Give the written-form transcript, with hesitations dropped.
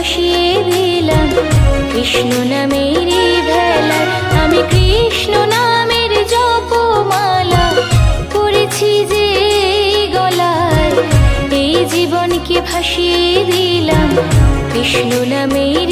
ভাসিয়ে দিলাম কৃষ্ণ নামের ভেলায়। আমি কৃষ্ণ নামের জপমালা করেছি যে গলায়, এই জীবনকে ভাসিয়ে দিলাম কৃষ্ণ নামের